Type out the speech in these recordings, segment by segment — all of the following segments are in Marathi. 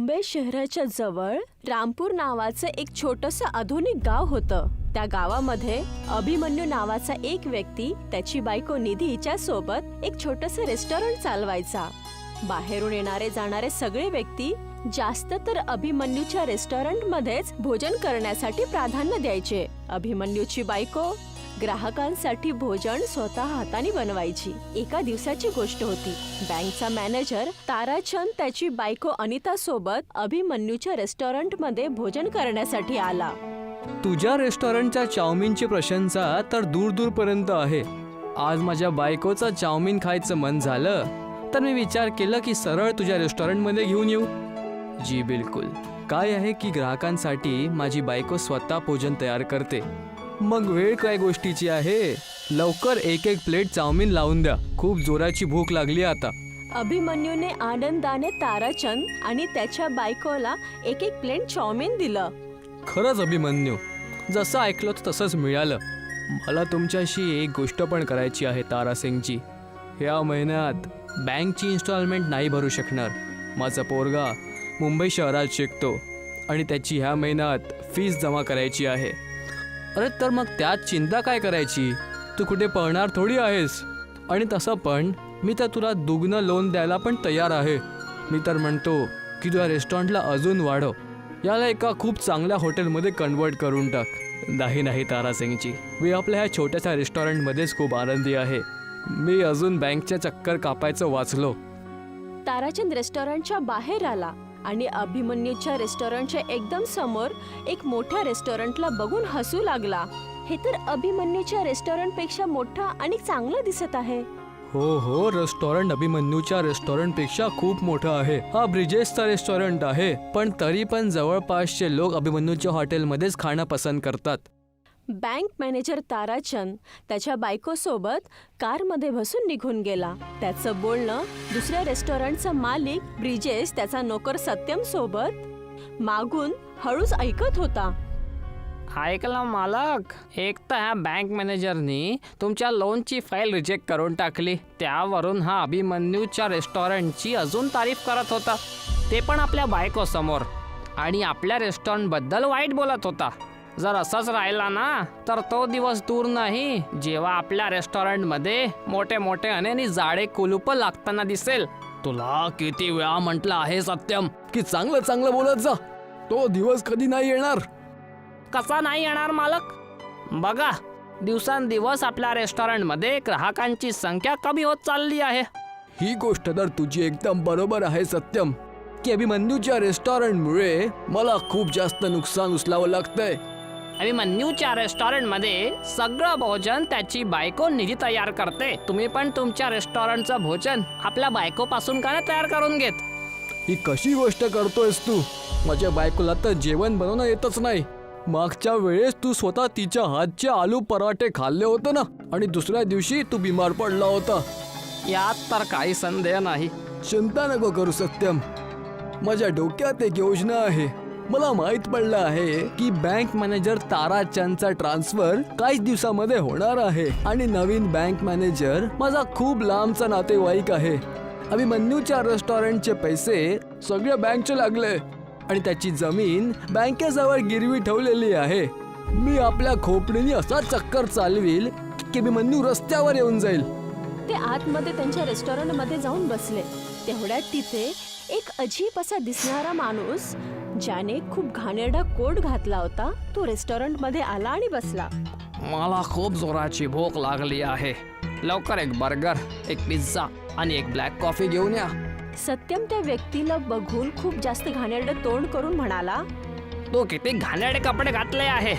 मुंबई शहराच्या जवळ रामपूर नावाचं एक छोटंसं आधुनिक गाव होतं. त्या गावामध्ये अभिमन्यू नावाचा एक व्यक्ती त्याची बायको निधी हिच्या सोबत एक छोटंसं रेस्टॉरंट चालवायचा. बाहेरून येणारे जाणारे सगळे व्यक्ती जास्त तर अभिमन्यूच्या रेस्टॉरंट मध्येच भोजन करण्यासाठी प्राधान्य द्यायचे. अभिमन्यूची बायको ग्राहकांसाठी भोजन स्वतः हाताने बनवायची. एका दिवसाची गोष्ट होती. बँकचा मॅनेजर ताराचंद त्याची बायको अनिता सोबत अभिमन्यूच्या रेस्टॉरंट मध्ये भोजन करण्यासाठी आला. तुझ्या रेस्टॉरंटच्या चाऊमिनची प्रशंसा तर दूर दूर पर्यंत आहे. आज माझ्या बायकोचं चाऊमिन खायचं मन झालं तर मी विचार केला की सरळ तुझ्या रेस्टॉरंटमध्ये घेऊन येऊ. जी बिलकुल. काय आहे की ग्राहकांसाठी माझी बायको स्वतः भोजन तयार करते. मग वेळ काय गोष्टीची आहे. लवकर एक एक प्लेट चाऊमिन लावून द्या. खूप जोराची भूक लागली आता. अभिमन्यूने आनंदाने ताराचंद आणि त्याच्या बायकोला एक एक प्लेट चाऊमिन दिलं. खरंच अभिमन्यू, जसं ऐकलं तसंच मिळालं. मला तुमच्याशी एक गोष्ट पण करायची आहे तारासिंगजी. ह्या महिन्यात बँकची इन्स्टॉलमेंट नाही भरू शकणार. माझा पोरगा मुंबई शहरात शिकतो आणि त्याची ह्या महिन्यात फीस जमा करायची आहे. अरे तर मग त्यात चिंता काय करायची. तू कुठे पळणार थोडी आहेस. आणि तसं पण मी तर तुला दुग्न लोन द्यायला पण तयार आहे. मी तर म्हणतो की तुझ्या रेस्टॉरंटला अजून वाढव. याला एका खूप चांगल्या हॉटेलमध्ये कन्वर्ट करून टाक. नाही तारासिंगजी, मी आपल्या ह्या छोट्याशा रेस्टॉरंटमध्येच खूप आनंदी आहे. मी अजून बँकच्या चक्कर कापायचं वाचलो. ताराचंद रेस्टॉरंटच्या बाहेर आला आणि अभिमन्यूच्या रेस्टॉरंटच्या एकदम समोर एक मोठ्या रेस्टॉरंटला बघून हसू लागला. हे तर अभिमन्यूच्या रेस्टॉरंट पेक्षा मोठा आणि चांगलं दिसत आहे. हो, रेस्टॉरंट अभिमन्यूच्या रेस्टॉरंट पेक्षा खूप मोठं आहे. हा ब्रिजेसचा रेस्टॉरंट आहे, पण तरी पण जवळपासचे लोक अभिमन्यूच्या हॉटेलमध्येच खाणं पसंत करतात. बँक मॅनेजर ताराचंद त्याच्या बायकोसोबत कारमध्ये बसून निघून गेला. त्याचं बोलणं दुसऱ्या रेस्टॉरंटचा मालिक ब्रिजेश त्याचा नोकर सत्यम सोबत मागून हळूच ऐकत होता. ऐकलं मालक, एक तर ह्या बँक मॅनेजरनी तुमच्या लोनची फाईल रिजेक्ट करून टाकली. त्यावरून हा अभिमन्यूच्या रेस्टॉरंटची अजून तारीफ करत होता, ते पण आपल्या बायकोसमोर. आणि आपल्या रेस्टॉरंटबद्दल वाईट बोलत होता. जर असंच राहिला ना तर तो दिवस दूर नाही जेव्हा आपल्या रेस्टॉरंटमध्ये मोठे मोठे आणि जाडे कुलूप लागताना दिसेल. तुला किती वेळा म्हटलं आहे सत्यम की चांगलं बोलत जा. तो दिवस कधी नाही येणार. कसा नाही येणार मालक. बघा, दिवसांदिवस आपल्या रेस्टॉरंटमध्ये ग्राहकांची संख्या कमी होत चालली आहे. ही गोष्ट तर तुझी एकदम बरोबर आहे सत्यम, की अभिमन्यूच्या रेस्टॉरंटमुळे मला खूप जास्त नुकसान उचलावं लागतंय. अभिमन्यूच्या रेस्टॉरंटमध्ये सगळं भोजन त्याची बायको निधी तयार करते. तुम्ही पण तुमच्या रेस्टॉरंटचं भोजन आपल्या बायकोपासून का नाही तयार करून घेत. ही कशी गोष्ट करतोयस तू. माझ्या बायकोला तर जेवण बनवणं येतच नाही. मागच्या वेळेस तू स्वतः तिच्या हातचे आलू पराठे खाल्ले होते ना, आणि दुसऱ्या दिवशी तू बिमार पडला होता. यात तर काही संदेह नाही. चिंता नको करू सत्यम. माझ्या डोक्यात एक योजना आहे. मला माहित पडलं आहे की बँक मॅनेजर ताराचंदचा ट्रान्सफर काहीच दिवसामध्ये होणार आहे. आणि नवीन बँक मॅनेजर माझा खूप लांबचा नातेवाईक आहे. अभिमन्यूच्या रेस्टॉरंटचे पैसे सगळे बँकचे लागले आणि त्याची जमीन बँकेजवळ गिरवी ठेवलेली आहे. मी आपल्या खोपडीने असा चक्कर चालविल की अभिमन्यू रस्त्यावर येऊन जाईल. ते आतमध्ये त्यांच्या रेस्टॉरंटमध्ये जाऊन बसले. तेवढ्यात तिथे एक अजीब असा दिसणारा माणूस ज्याने खूप घाणेरडा कोट घातला होता तो रेस्टॉरंटमध्ये आला आणि बसला. मला खूप जोराची भूक लागली आहे. लवकर एक बर्गर, एक पिझ्झा आणि एक ब्लॅक कॉफी घेऊन या. सत्यम त्या व्यक्तीला बघून खूप जास्त घाणेरडं तोंड करून म्हणाला, तू किती घाणेरडे कपडे घातले आहे.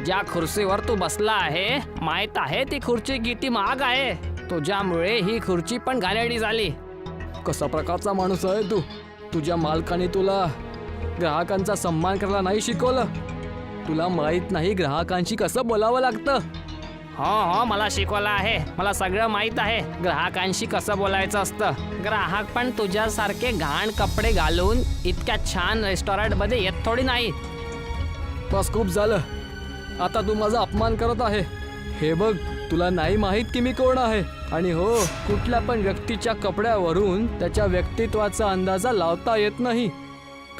ज्या खुर्चीवर तू बसला आहे माहित आहे ती खुर्ची किती महाग आहे. तुझ्यामुळे ही खुर्ची पण घाणेरडी झाली. कसा प्रकारचा माणूस आहे तू. तुझ्या मालकाने तुला ग्राहकांचा सन्मान करायला नाही शिकवलं. तुला माहित नाही ग्राहकांशी कसं बोलावं लागतं. हो, मला शिकवलं आहे. मला सगळं माहित आहे ग्राहकांशी कसं बोलायचं असतं. ग्राहक पण तुझ्यासारखे घाण कपडे घालून इतक्या छान रेस्टॉरंटमध्ये येत थोडी नाही. बस खूप झालं. आता तू माझा अपमान करत आहे. हे बघ, तुला नाही माहित की मी कोण आहे. आणि हो, कुठल्या पण व्यक्तीच्या कपड्यावरून त्याच्या व्यक्तित्वाचा अंदाजा लावता येत नाही.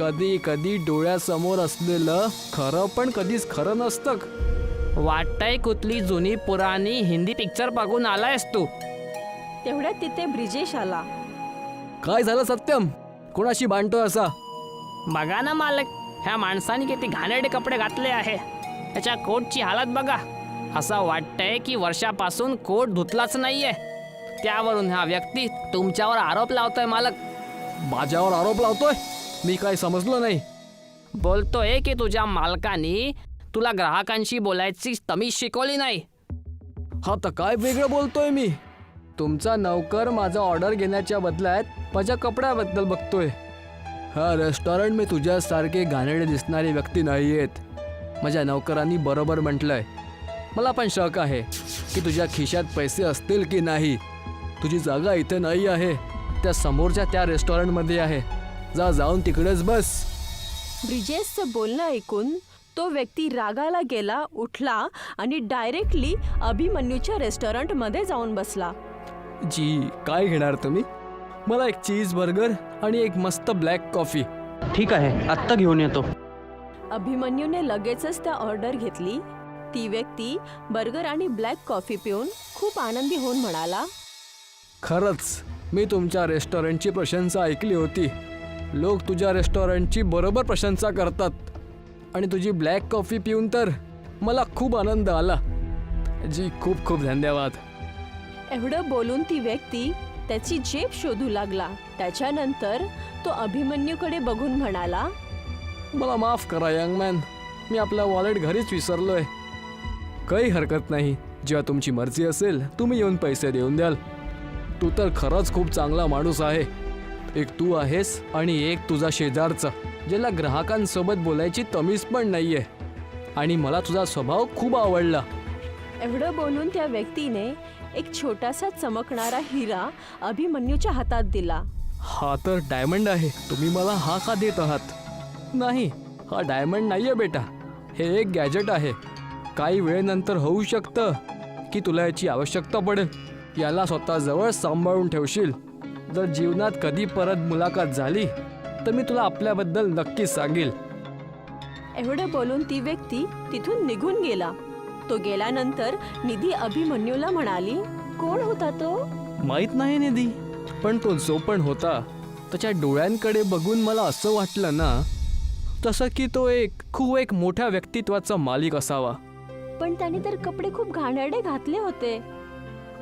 कधी कधी डोळ्यासमोर असलेलं खरं पण कधीच खरं नसतं. वाटतंय कुठली जुनी पुराणी हिंदी पिक्चर बघून आलायस तू. तेवढ्यात तिथे ब्रिजेश आला. काय झालं सत्यम? कोणाशी भांडतोय असा? बघा ना मालक, ह्या माणसाने किती घाणेरडे कपडे घातले आहे. त्याच्या कोटची हालत बघा. असं वाटतंय की वर्षापासून कोट धुतलाच नाहीये. त्यावरून हा व्यक्ती तुमच्यावर आरोप लावतोय मालक. माझ्यावर आरोप लावतोय? मी काय समजलो नाही. बोलतोय की तुझ्या मालकाने तुला ग्राहकांशी बोलायची तमीज शिकवली नाही. हा तर काय वेगळं बोलतोय मी? तुमचा नौकर माझा ऑर्डर घेण्याच्या बदल्यात माझ्या कपड्याबद्दल बघतोय. हा रेस्टॉरंट मी तुझ्यासारखे घाणेरडे दिसणारी व्यक्ती नाही आहेत. माझ्या नौकरांनी बरोबर म्हटलंय. मला पण शक आहे की तुझ्या खिशात पैसे असतील की नाही. तुझी जागा इथे नाही आहे, त्या समोरच्या त्या रेस्टॉरंटमध्ये आहे. जाऊन तिकडेच बस. ब्रिजेशचं बोलणं ऐकून तो व्यक्ती रागाला गेला, उठला आणि डायरेक्टली अभिमन्यूच्या रेस्टॉरंटमध्ये जाऊन बसला. जी, काय घेणार तुम्ही? मला एक चीज बर्गर आणि एक मस्त ब्लॅक कॉफी. ठीक आहे, आत्ता घेऊन येतो. अभिमन्यूने लगेचच त्या ऑर्डर घेतली. ती व्यक्ती बर्गर आणि ब्लॅक कॉफी पिऊन खूप आनंदी होऊन म्हणाला, खरंच मी तुमच्या रेस्टॉरंटची प्रशंसा ऐकली होती. लोक तुझ्या रेस्टॉरंटची बरोबर प्रशंसा करतात. आणि तुझी ब्लॅक कॉफी पिऊन तर मला खूप आनंद आला. जी, खूप खूप धन्यवाद. एवढं बोलून ती व्यक्ती त्याची जेब शोधू लागला. त्याच्यानंतर तो अभिमन्यूकडे बघून म्हणाला, मला माफ करा यंग मॅन, मी आपला वॉलेट घरीच विसरलोय. काही हरकत नाही, जेव्हा तुमची मर्जी असेल तुम्ही येऊन पैसे देऊन द्याल. तू तर खरंच खूप चांगला माणूस आहे. एक तू आहेस आणि एक तुझा शेजारचा, ज्याला ग्राहकांसोबत बोलायची तमीज पण नाहीये. आणि मला तुझा स्वभाव खूप आवडला. एवढं बोलून त्या व्यक्तीने एक छोटासा चमकणारा हिरा अभिमन्यूच्या हातात दिला. हा तर डायमंड आहे. तुम्ही मला हा का देत आहात? नाही, हा डायमंड नाहीये बेटा. हे एक गॅजेट आहे. काही वेळेनंतर होऊ शकतं की तुला याची आवश्यकता पडेल. याला स्वतःजवळ सांभाळून ठेवशील. जर जीवनात कधी परत मुलाखत झाली तर मी तुला आपल्याबद्दल नक्कीच सांगेल. एवढं बोलून ती व्यक्ती तिथून निघून गेला. तो गेल्यानंतर निधी अभिमन्यूला म्हणाली, कोण होता तो? माहीत नाही निधी, पण तो जो पण होता त्याच्या डोळ्यांकडे बघून मला असं वाटलं ना, तसं की तो खूप मोठ्या व्यक्तित्वाचा मालिक असावा. पण त्याने तर कपडे खूप घाणेरडे घातले होते.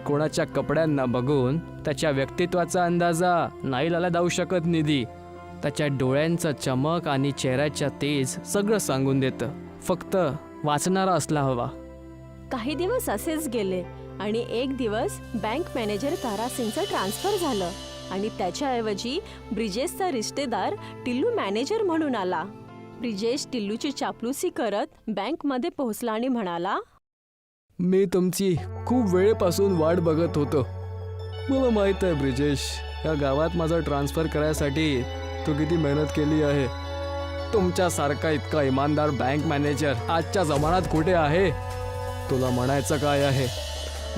कोणाच्या कपड्यांना बघून त्याच्या व्यक्तित्वाचा अंदाजा नाही लावला जाऊ शकत निधी. त्याच्या डोळ्यांचा चमक आणि चेहऱ्याच्या तेज सगळं सांगून देतं. फक्त वाचणारा असला हवा. काही दिवस असेच गेले आणि एक दिवस बँक मॅनेजर तारासिंगचं ट्रान्सफर झालं आणि त्याच्याऐवजी ब्रिजेशचा रिश्तेदार टिल्लू मॅनेजर म्हणून आला. ब्रिजेश टिल्लूची चापलुसी करत बँकमध्ये पोहोचला आणि म्हणाला, मी तुमची खूप वेळेपासून वाट बघत होतो. मला माहीत आहे ब्रिजेश, या गावात माझा ट्रान्सफर करायसाठी तू किती मेहनत केली आहे. तुमच्यासारखा इतका इमानदार बँक मॅनेजर आजच्या जमान्यात कुठे आहे? तुला म्हणायचं काय आहे?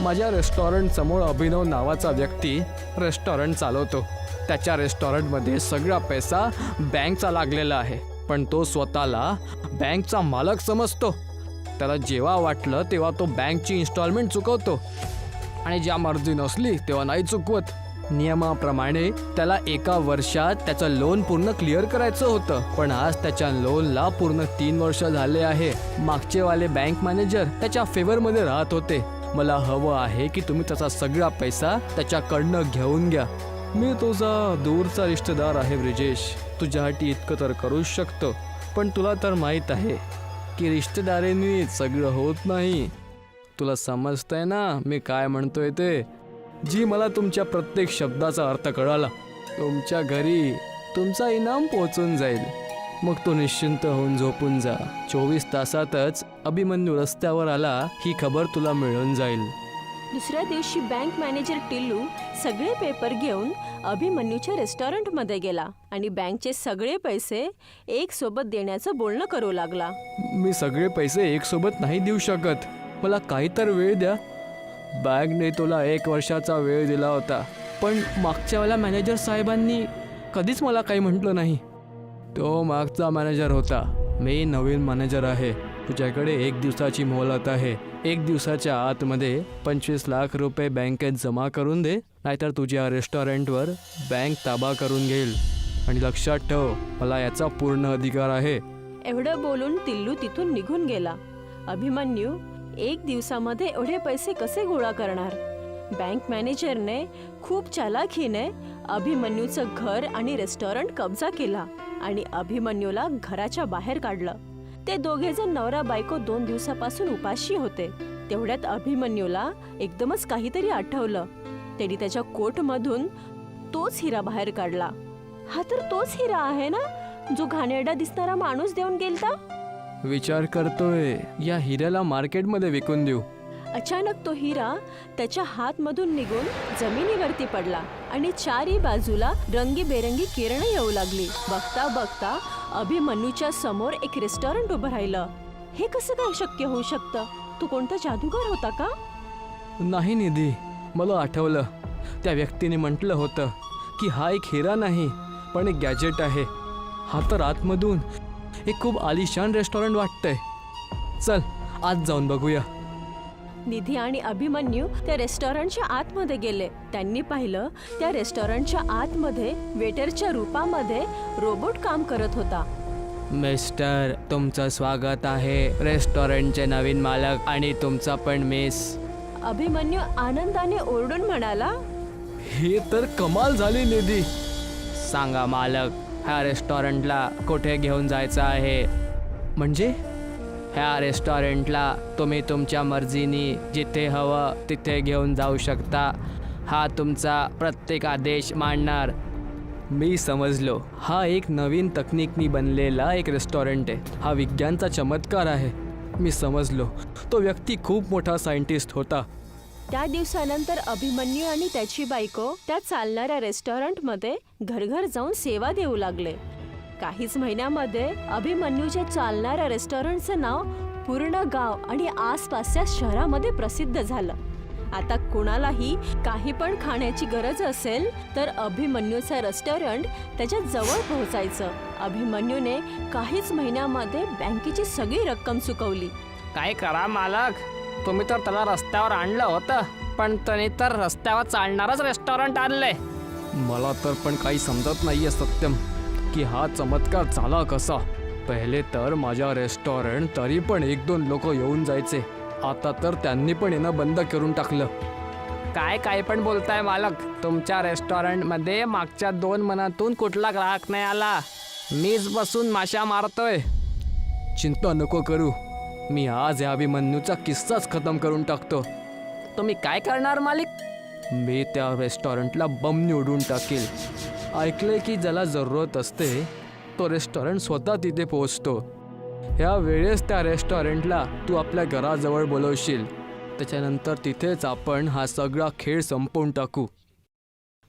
माझ्या रेस्टॉरंट समोर अभिनव नावाचा व्यक्ती रेस्टॉरंट चालवतो. त्याच्या रेस्टॉरंटमध्ये सगळा पैसा बँकचा लागलेला आहे, पण तो स्वतःला बँकचा मालक समजतो. त्याला जेव्हा वाटलं तेव्हा तो बँकची इन्स्टॉलमेंट चुकवतो आणि ज्या मर्जी नसली तेव्हा नाही चुकवत. नियमाप्रमाणे त्याला एका वर्षात त्याचं लोन पूर्ण क्लिअर करायचं होतं, पण आज त्याच्या लोनला पूर्ण 3 वर्ष झाले आहे. मागचेवाले बँक मॅनेजर त्याच्या फेवरमध्ये राहत होते. मला हवं आहे की तुम्ही त्याचा सगळा पैसा त्याच्याकडनं घेऊन घ्या. मी तुझा दूरचा रिश्तेदार आहे ब्रिजेश, तुझ्यासाठी इतकं तर करूच शकतो. पण तुला तर माहीत आहे की रिश्तेदारीने सगळं होत नाही. तुला समजतंय ना मी काय म्हणतोय ते? जी, मला तुमच्या प्रत्येक शब्दाचा अर्थ कळाला. तुमच्या घरी तुमचा इनाम पोहोचून जाईल. मग तो निश्चिंत होऊन झोपून जा. 24 तासातच अभिमन्यू रस्त्यावर आला ही खबर तुला मिळून जाईल. दुसऱ्या दिवशी बँक मॅनेजर टिल्लू सगळे पेपर घेऊन अभिमन्यूच्या रेस्टॉरंटमध्ये गेला आणि बँकचे सगळे पैसे एक सोबत देण्याचं बोलणं करू लागला. मी सगळे पैसे एक सोबत नाही देऊ शकत. मला काही तर वेळ द्या. बँकने तुला 1 वर्षाचा वेळ दिला होता, पण मागच्या वेळेला मॅनेजर साहेबांनी कधीच मला काही म्हटलं नाही. तो मागचा मॅनेजर होता. मी नवीन मॅनेजर आहे. तुझ्याकडे 1 दिवसाची मोहलत आहे. 1 दिवसाच्या आतमध्ये 25 लाख रुपये बँकेत जमा करून दे, नाहीतर तुझ्या रेस्टॉरंटवर बँक ताबा करून घेईल. आणि लक्षात ठेव, मला याचा पूर्ण अधिकार आहे. एवढं बोलून टिल्लू तिथून निघून गेला. अभिमन्यू 1 दिवसामध्ये एवढे पैसे कसे गोळा करणार? बँक मॅनेजरने खूप चालाखीने अभिमन्यूचं घर आणि रेस्टॉरंट कब्जा केला आणि अभिमन्यूला घराच्या बाहेर काढलं. ते दोघेजण नवरा बायको 2 दिवसापासून उपाशी होते. तेवढ्यात अभिमन्यूला एकदमच काहीतरी आठवलं. त्यांनी त्याच्या कोटमधून तोच हिरा बाहेर काढला. हा तर तोच हिरा आहे ना, जो घाणेरडा दिसणारा माणूस देऊन गेलता. विचार करतोय या हिऱ्याला मार्केटमध्ये विकून देऊ. अचानक तो हिरा त्याच्या हातमधून निघून जमिनीवरती पडला आणि चारी बाजूला रंगीबेरंगी किरणं येऊ लागली. बघता बघता अभिमन्यूच्या समोर एक रेस्टॉरंट उभं राहिलं. हे कसं काय शक्य होऊ शकतं? तू कोणता जादूगार होता का? नाही निधी, मला आठवलं. त्या व्यक्तीने म्हटलं होतं की हा एक हिरा नाही, पण एक गॅजेट आहे. हा तर आतमधून एक खूप आलिशान रेस्टॉरंट वाटतंय. चल आत जाऊन बघूया. निधी आणि अभिमन्यू त्या रेस्टॉरंटच्या आतमध्ये गेले. त्यांनी पाहिलं त्या रेस्टॉरंटच्या आतमध्ये वेटरच्या रूपामध्ये रोबोट काम करत होता. मिस्टर, तुमचं स्वागत आहे. रेस्टॉरंटचे नवीन मालक आणि तुमचा पण मिस. अभिमन्यू आनंदाने ओरडून म्हणाला, हे तर कमाल झाली निधी. सांगा मालक, ह्या रेस्टॉरंटला कुठे घेऊन जायचं आहे? म्हणजे ह्या रेस्टॉरंटला तुम्ही तुमच्या मर्जीने जिथे हवं तिथे घेऊन जाऊ शकता. हा तुमचा प्रत्येक आदेश मानणार. मी समजलो. हा एक नवीन तकनिकनी बनलेला एक रेस्टॉरंट आहे. हा विज्ञानचा चमत्कार आहे. मी समजलो. तो व्यक्ती खूप मोठा सायंटिस्ट होता. त्या दिवसानंतर अभिमन्यू आणि त्याची बायको त्या चालणाऱ्या रेस्टॉरंटमध्ये घरघर जाऊन सेवा देऊ लागले. काहीच महिन्यामध्ये अभिमन्यूच्या चालणाऱ्या रेस्टॉरंटचं नाव पूर्ण गाव आणि आसपासच्या शहरामध्ये प्रसिद्ध झालं. आता कुणालाही काही पण खाण्याची गरज असेल तर अभिमन्यूचं रेस्टॉरंट त्याच्या जवळ पोहोचायचं. अभिमन्यूने काहीच महिन्यामध्ये बँकेची सगळी रक्कम चुकवली. काय करा मालक, तुम्ही तर त्याला रस्त्यावर आणलं होतं, पण त्याने तर रस्त्यावर चालणारच रेस्टॉरंट आणलंय. मला तर पण काही समजत नाहीये सत्यम, की हा चमत्कार झाला कसा. पहिले तर माझ्या रेस्टॉरंट तरी पण 1-2 लोक येऊन जायचे. आता तर त्यांनी पण येणं बंद करून टाकलं. काय पण बोलताय मालक. तुमच्या रेस्टॉरंटमध्ये मागच्या 2 महिन्यातून कुठला ग्राहक नाही आला. मीच बसून माशा मारतोय. चिंता नको करू. मी आज या अभिमन्यूचा किस्साच खतम करून टाकतो. तुम्ही काय करणार मालिक? मी त्या रेस्टॉरंटला बमनी उडून टाकेल. ऐकलंय की ज्याला जरूरत असते तो रेस्टॉरंट स्वतः तिथे पोहोचतो. ह्या वेळेस त्या रेस्टॉरंटला तू आपल्या घराजवळ बोलवशील. त्याच्यानंतर तिथेच आपण हा सगळा खेळ संपवून टाकू.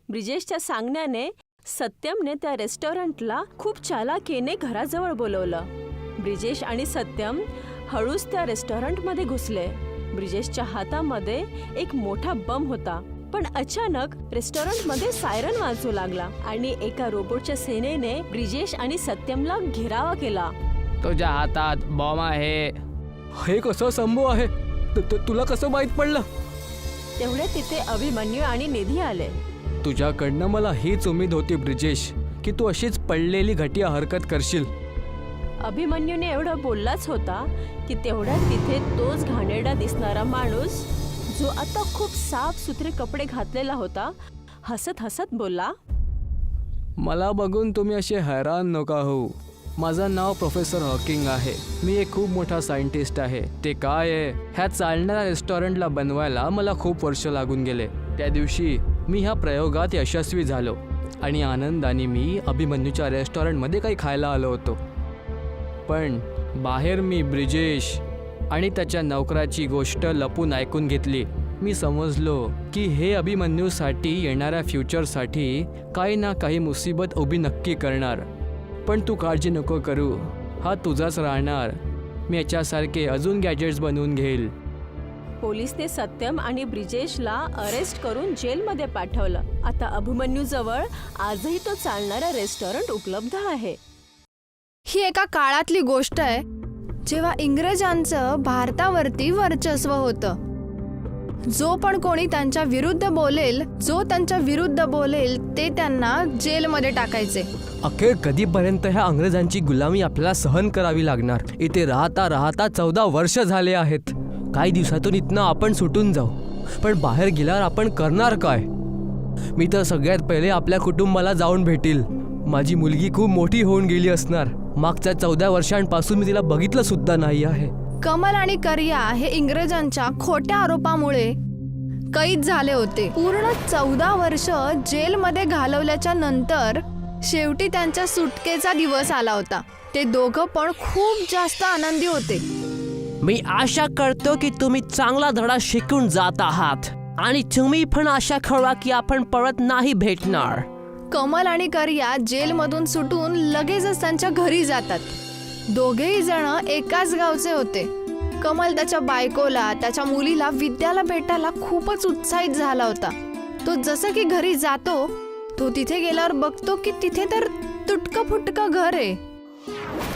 ब्रिजेशच्या सांगण्याने सत्यमने त्या रेस्टॉरंटला खूप चालाखीने घराजवळ बोलवलं. ब्रिजेश आणि सत्यम हळूच त्या रेस्टॉरंटमध्ये घुसले. ब्रिजेशच्या हातामध्ये एक मोठा बम होता. पण अचानक रेस्टॉरंटमध्ये सायरन वाजू लागला आणि एका रोबोटच्या सेनेने ब्रिजेश आणि सत्यमला घेरावा केला. तुझ्या हातात बॉम्ब आहे. हे कसं संभव आहे? तुला कसं माहीत पडलं? तेवढे तिथे अभिमन्यू आणि निधी आले. तुझ्याकडनं मला हीच उम्मीद होती ब्रिजेश, की तू अशीच पडलेली घटिया हरकत करशील. अभिमन्यूने एवढं बोललाच होता की तेवढ्यात तिथे तोच घाणेरडा दिसणारा माणूस, जो आता खूप साफ सुथरे कपडे घातलेला होता, हसत हसत बोलला, मला बघून तुम्ही असे हैराण नका होऊ. माझं नाव प्रोफेसर हॉकिंग आहे. मी एक खूप मोठा सायंटिस्ट आहे. ते काय आहे, ह्या चालणाऱ्या रेस्टॉरंटला बनवायला मला खूप वर्ष लागून गेले. त्या दिवशी मी ह्या प्रयोगात यशस्वी झालो आणि आनंदाने मी अभिमन्यूच्या रेस्टॉरंटमध्ये काही खायला आलो होतो. पण बाहेर मी ब्रिजेश आणि त्याच्या नोकराची गोष्ट लपून ऐकून घेतली. मी समजलो की हे अभिमन्यूसाठी येणाऱ्या फ्युचरसाठी काही ना काही मुसीबत उभी नक्की करणार. पण तू काळजी नको करू, हा तुझाच राहणार. मी याच्यासारखे अजून गॅजेट्स बनवून घेईल. पोलिसने सत्यम आणि ब्रिजेशला अरेस्ट करून जेलमध्ये पाठवलं. आता अभिमन्यूजवळ आजही तो चालणारा रेस्टॉरंट उपलब्ध आहे. ही एका काळातली गोष्ट आहे जेव्हा इंग्रजांचं भारतावरती वर्चस्व होतं. जो त्यांच्या विरुद्ध बोलेल ते त्यांना जेलमध्ये टाकायचे. अखेर कधीपर्यंत ह्या इंग्रजांची गुलामी आपल्याला सहन करावी लागणार. इथे राहता राहता 14 वर्ष झाले आहेत. काही दिवसातून इथनं आपण सुटून जाऊ, पण बाहेर गेल्यावर आपण करणार काय? मी तर सगळ्यात पहिले आपल्या कुटुंबाला जाऊन भेटील. माझी मुलगी खूप मोठी होऊन गेली असणार. मागच्या 14 वर्षांपासून मी तिला बघितलं सुद्धा नाही आहे. कमल आणि करिया हे इंग्रजांच्या खोट्या आरोपामुळे कैद झाले होते. पूर्ण 14 वर्ष जेलमध्ये घालवल्याच्या नंतर शेवटी त्यांच्या सुटकेचा दिवस आला होता. ते दोघं पण खूप जास्त आनंदी होते. मी आशा करतो की तुम्ही चांगला धडा शिकून जात आहात आणि तुम्ही पण आशा करा की आपण परत नाही भेटणार. कमल आणि करिया जेलमधून सुटून लगेचच त्यांच्या घरी जातात. दोघेही जण एकाच गावचे होते. कमल त्याच्या बायकोला, त्याच्या मुलीला विद्याला भेटायला खूपच उत्साहित झाला होता. तो जसं की घरी जातो, तो तिथे गेल्यावर बघतो की तिथे तर तुटकं फुटकं घर आहे.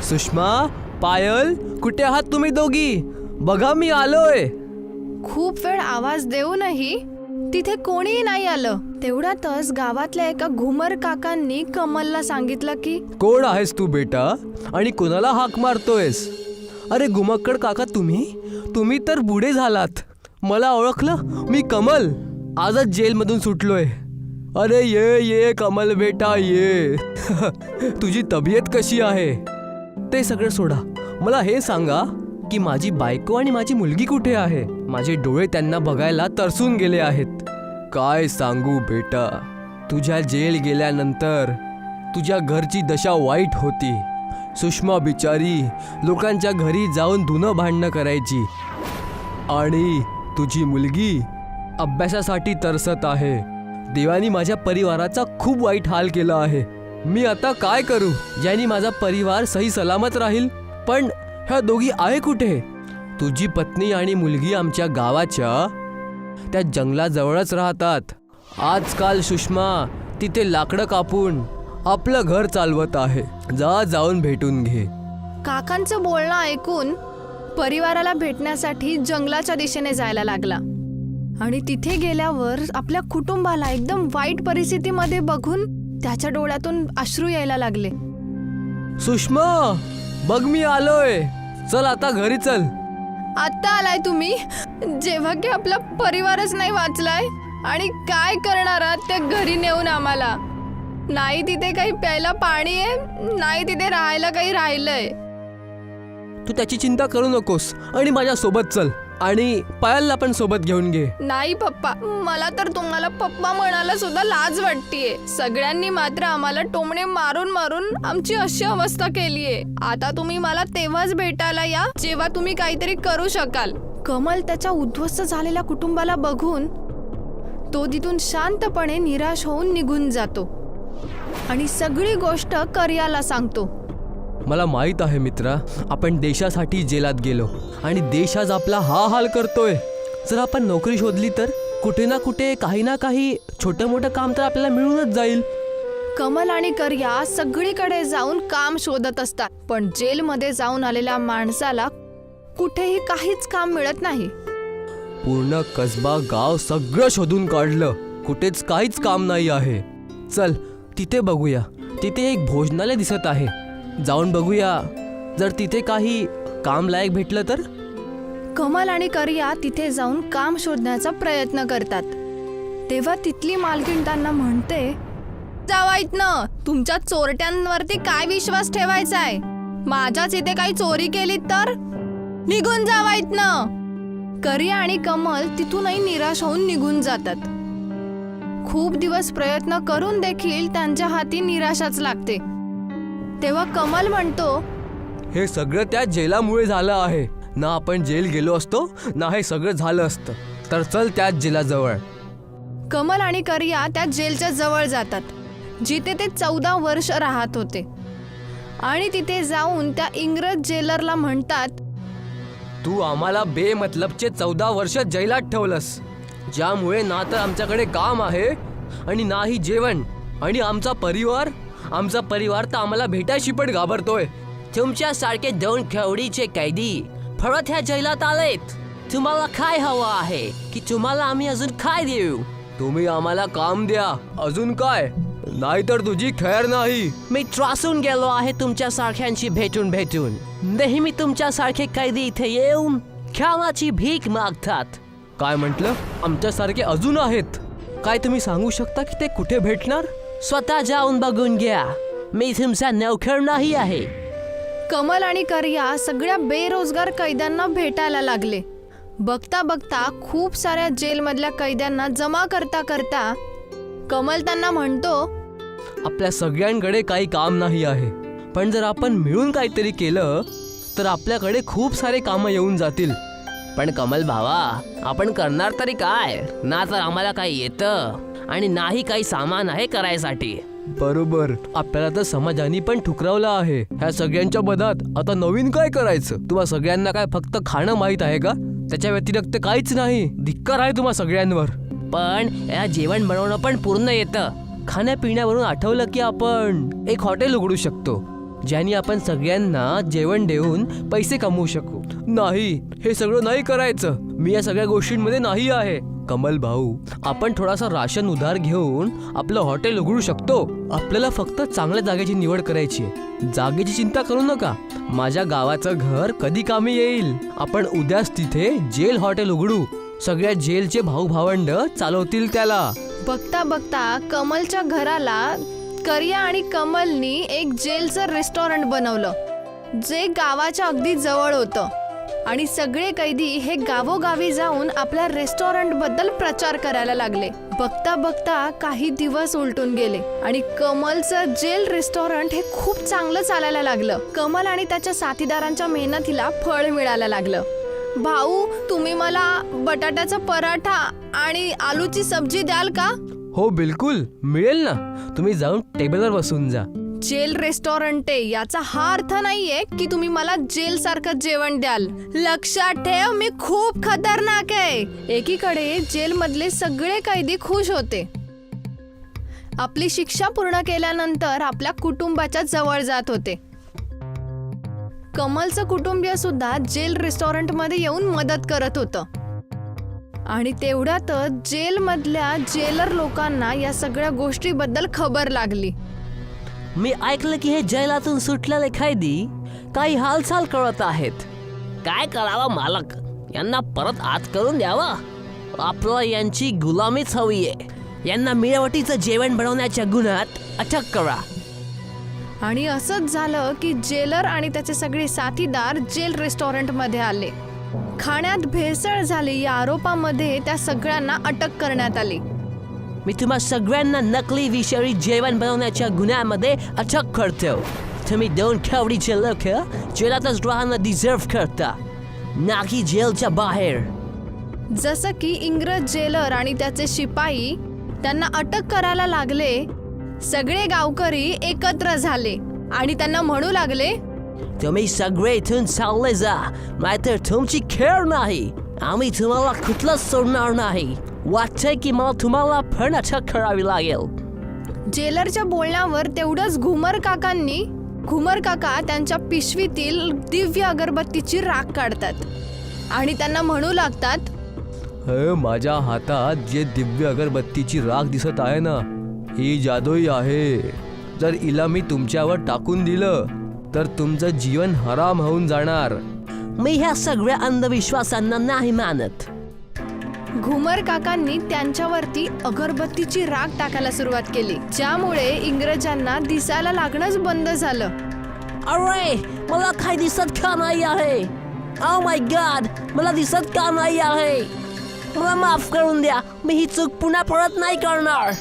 सुषमा, पायल, कुठे आहात तुम्ही दोघी? बघा मी आलोय. खूप वेळ आवाज देऊनही तिथे कोणीही नाही आलं. तेवढ्यातच गावातल्या एका घुमर काकांनी कमलला सांगितलं की कोण आहेस तू बेटा आणि कोणाला हाक मारतोयस? अरे घुमक्कड काका, तुम्ही तर बुडे झालात. मला ओळखलं? मी कमल, आजच जेलमधून सुटलोय. अरे ये कमल बेटा ये. तुझी तब्येत कशी आहे? ते सगळं सोडा, मला हे सांगा की माझी बायको आणि माझी मुलगी कुठे आहे? माझे डोळे त्यांना बघायला तरसून गेले आहेत. काय सांगू बेटा, तुझ्या जेल गेल्यानंतर तुझ्या घरची दशा वाईट होती. सुषमा बिचारी लोकांच्या घरी जाऊन धुणं भांडणं करायची आणि तुझी मुलगी अभ्यासासाठी तरसत आहे. देवानी माझ्या परिवाराचा खूप वाईट हाल केला आहे. मी आता काय करू ज्यानी माझा परिवार सही सलामत राहील? पण ह्या दोघी आहे कुठे? तुझी पत्नी आणि मुलगी आमच्या गावाच्या त्या जंगलाजवळच राहतात. आजकाल सुषमा तिथे लाकडं कापून आपलं घर चालवत आहे. जाऊन भेटून घे. काकांचं बोलणं ऐकून परिवाराला भेटण्यासाठी जंगलाच्या दिशेने जायला लागला आणि तिथे गेल्यावर आपल्या कुटुंबाला एकदम वाईट परिस्थितीमध्ये बघून त्याच्या डोळ्यातून अश्रू यायला लागले. सुषमा, बघ मी आलोय. चल आता घरी चल. आता आलाय तुम्ही, जेव्हा की आपला परिवारच नाही वाचलाय आणि काय करणार आहात त्या घरी नेऊन आम्हाला? नाही तिथे काही प्यायला पाणी आहे, नाही तिथे राहायला काही राहिलंय. तू त्याची चिंता करू नकोस आणि माझ्या सोबत चल आणि पायलला पण सोबत घेऊन घे. नाही पप्पा, मला तर तुम्हाला पप्पा म्हणायला सुद्धा लाज वाटतीये. सगळ्यांनी मात्र आम्हाला टोमणे मारून मारून आमची अशी अवस्था केलीये. आता तुम्ही मला तेव्हाच भेटायला या जेव्हा तुम्ही काहीतरी करू शकाल. कमल त्याच्या उद्ध्वस्त झालेल्या कुटुंबाला बघून तो तिथून शांतपणे निराश होऊन निघून जातो आणि सगळी गोष्ट करियाला सांगतो. मला माहित आहे मित्रा, आपण देशासाठी जेलात गेलो आणि देश आज आपला हा हाल करतोय. जर आपण नोकरी शोधली तर कुठे ना कुठे काही ना काही छोटं मोठं काम तर आपल्याला मिळूनच जाईल. कमल आणि करिया सगळीकडे जाऊन काम शोधत असतात, पण जेलमध्ये जाऊन आलेल्या माणसाला कुठेही काहीच काम मिळत नाही. पूर्ण कसबा गाव सगळं शोधून काढलं, कुठेच काहीच काम नाही आहे. चल तिथे बघूया. तिथे एक भोजनालय दिसत आहे, जाऊन बघूया. जर तिथे काही काम लायक भेटलं तर. कमल आणि करिया तिथे जाऊन काम शोधण्याचा प्रयत्न करतात. तेव्हा तिथली मालकीण त्यांना म्हणते, जावा इथनं. तुमच्या चोरट्यांवरती काय विश्वास ठेवायचा आहे? माझ्याच इथे काही चोरी केली तर निघून जावा इथनं. करिया आणि कमल तिथूनही निराश होऊन निघून जातात. खूप दिवस प्रयत्न करून देखील त्यांच्या हाती निराशाच लागते. तेव्हा कमल म्हणतो, हे सगळं त्या जेलामुळे झालं आहे. ना आपण जेल गेलो असतो ना हे सगळं झालं असतं. तर चल त्याच जेलाजवळ. कमल आणि करिया त्या जेलच्या जवळ जातात जिथे ते 14 वर्ष राहत होते आणि तिथे जाऊन त्या इंग्रज जेलरला म्हणतात, तू आम्हाला बेमतलबचे 14 वर्ष जेलात ठेवलंस, ज्यामुळे ना तर आमच्याकडे काम आहे आणि नाही जेवण. आणि आमचा परिवार तर आम्हाला भेटायची पण घाबरतोय. तुमच्यासारखे 2 खवडीचे कैदी परत ह्या जैलात आलेत. तुम्हाला काय हवं आहे की तुम्हाला आम्ही अजून काय देऊ? तुम्ही आम्हाला काम द्या, अजून काय, नाहीतर तुझी खैर नाही. मी त्रासून गेलो आहे तुमच्यासारख्यांशी भेटून भेटून. नेहमी तुमच्यासारखे कैदी इथे येऊन कामाची भीक मागतात. काय म्हटलं? आमच्यासारखे अजून आहेत? काय तुम्ही सांगू शकता की ते कुठे भेटणार? स्वतः जाऊन बघून घ्या. मी तुमचा नोकर नाही आहे. कमल आणि करिया सगळ्या बेरोजगार कैद्यांना भेटायला लागले. बघता बघता खूप साऱ्या जेलमधल्या कैद्यांना जमा करता करता कमल त्यांना म्हणतो, आपल्या सगळ्यांकडे काही काम नाही आहे, पण जर आपण मिळून काहीतरी केलं तर आपल्याकडे खूप सारे कामं येऊन जातील. पण कमल भावा, आपण करणार तरी काय? ना तर आम्हाला काही येतं आणि नाही काही सामान आहे करायसाठी. बरोबर, आपल्याला तर समाजाने पण ठुकरावलं आहे. ह्या सगळ्यांच्या मधात आता नवीन काय करायचं? तुम्हा सगळ्यांना काय फक्त खाणं माहित आहे का? त्याच्या व्यतिरिक्त काहीच नाही. धिक्कार आहे तुम्हा सगळ्यांवर. पण या जेवण बनवणं पण पूर्ण येतं. खाण्यापिण्यावरून आठवलं की आपण एक हॉटेल उघडू शकतो, ज्याने आपण सगळ्यांना जेवण देऊन पैसे कमवू शकू. नाही, हे सगळं नाही करायचं. मी या सगळ्या गोष्टींमध्ये नाही आहे. कमल भाऊ, आपण थोडासा राशन उधार घेऊन आपलं हॉटेल उघडू शकतो. आपल्याला फक्त चांगल्या जागेची निवड करायची आहे. जागेची चिंता करू नका. माझ्या गावाचं घर कधी कामी येईल. आपण उद्याच तिथे जेल हॉटेल उघडू. सगळ्या जेलचे भाऊ भावंड चालवतील त्याला. बघता बघता कमलच्या घराला करिया आणि कमलनी एक जेलचं रेस्टॉरंट बनवलं, जे गावाच्या अगदी जवळ होतं. आणि सगळे कैदी हे गावोगावी जाऊन आपल्या रेस्टॉरंट बद्दल प्रचार करायला लागले. बघता बघता काही दिवस उलटून गेले आणि कमलचं जेल रेस्टॉरंट हे खूप चांगलं चालायला लागलं. कमल आणि त्याच्या साथीदारांच्या मेहनतीला फळ मिळायला लागलं. भाऊ, तुम्ही मला बटाट्याचा पराठा आणि आलूची सब्जी द्याल का? हो बिलकुल, मिळेल ना. तुम्ही जाऊन टेबलवर बसून जा. जेल रेस्टॉरंट आहे याचा हा अर्थ नाहीये की तुम्ही मला जेल सारखं जेवण द्याल. लक्षात ठेव, मी खूप खतरनाक आहे. एकीकडे जेल मधले सगळे कैदी खुश होते. आपली शिक्षा पूर्ण केल्यानंतर आपल्या कुटुंबाच्या जवळ जात होते. कमलचं कुटुंबीय सुद्धा जेल रेस्टॉरंट मध्ये येऊन मदत करत होतं. आणि तेवढ्यातच जेल मधल्या जेलर लोकांना या सगळ्या गोष्टीबद्दल खबर लागली. मी ऐकलं की हे जेलातून सुटलेले कैदी काही हालचाल करत आहेत. काय करावं मालक? यांना परत आत करून द्यावं. आपलं यांची गुलामीच हवी आहे. यांना मिळवटीचं जेवण बनवण्याच्या गुन्ह्यात अटक करा. आणि असंच झालं की जेलर आणि त्याचे सगळे साथीदार जेल रेस्टॉरंट मध्ये आले. खाण्यात भेसळ झाली या आरोपामध्ये त्या सगळ्यांना अटक करण्यात आली. मी तुम्हा सगळ्यांना नकली विषारी जेवण बनवण्याच्या गुन्ह्यामध्ये अटक करतो. तुम्ही 2 खवडीचे लोक जेलातच राहणं डिझर्व करता, ना की जेलच्या बाहेर. जसं की इंग्रज जेलर आणि त्याचे शिपाई त्यांना अटक करायला लागले, सगळे गावकरी एकत्र झाले आणि त्यांना म्हणू लागले, तुम्ही सगळे इथून चालले जा, नाहीतर तुमची खेळ नाही. आम्ही तुम्हाला कुठलंच सोडणार नाही. वाटतंय की मला तुम्हाला पण अटक करावी लागेल. जेलरच्या बोलण्यावर तेवढंच घुमर काका त्यांच्या पिशवीतील दिव्य अगरबत्तीची राख काढतात आणि त्यांना म्हणू लागतात, माझ्या हातात जे दिव्य अगरबत्तीची राख दिसत आहे ना, ही जादुई आहे. जर हिला मी तुमच्यावर टाकून दिलं तर तुमचं जीवन हराम होऊन जाणार. मी ह्या सगळ्या अंधविश्वासांना नाही मानत. घुमर काकांनी त्यांच्यावरती अगरबत्तीची राख टाकायला सुरुवात केली, ज्यामुळे इंग्रजांना दिसायला लागणंच बंद झालं. अरे, मला काय दिसत का नाही आहे? ओ माय गॉड, मला दिसत का नाही आहे? मला माफ करून द्या. मी ही चूक पुन्हा परत नाही करणार.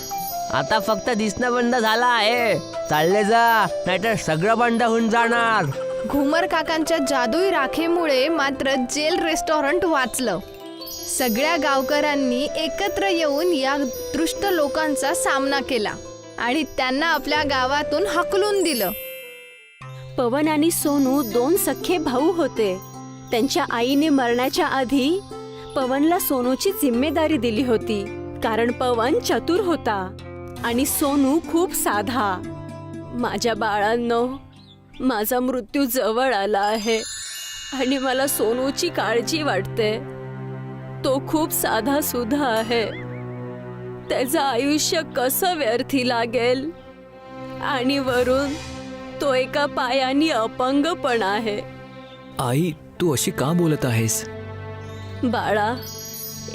आता फक्त दिसणं बंद झालं आहे. चालले जा, नाहीतर सगळं बंद होऊन जाणार. घुमर काकांच्या जादुई राखेमुळे मात्र जेल रेस्टॉरंट वाचलं. सगळ्या गावकऱ्यांनी एकत्र येऊन या दुष्ट लोकांचा सामना केला आणि त्यांना आपल्या गावातून हकलून दिलं. पवन आणि सोनू 2 सख्खे भाऊ होते. त्यांच्या आईने मरण्याच्या आधी पवनला सोनूची जिम्मेदारी दिली होती, कारण पवन चतुर होता आणि सोनू खूप साधा. माझ्या बाळांनो, माझा मृत्यू जवळ आला आहे आणि मला सोनूची काळजी वाटते. तो खूप साधा सुधा आहे. त्याचं आयुष्य कसं व्यर्थी लागेल आणि वरून तो एका पायाने अपंग पण आहे. आई, तू अशी का बोलत आहेस? बाळा,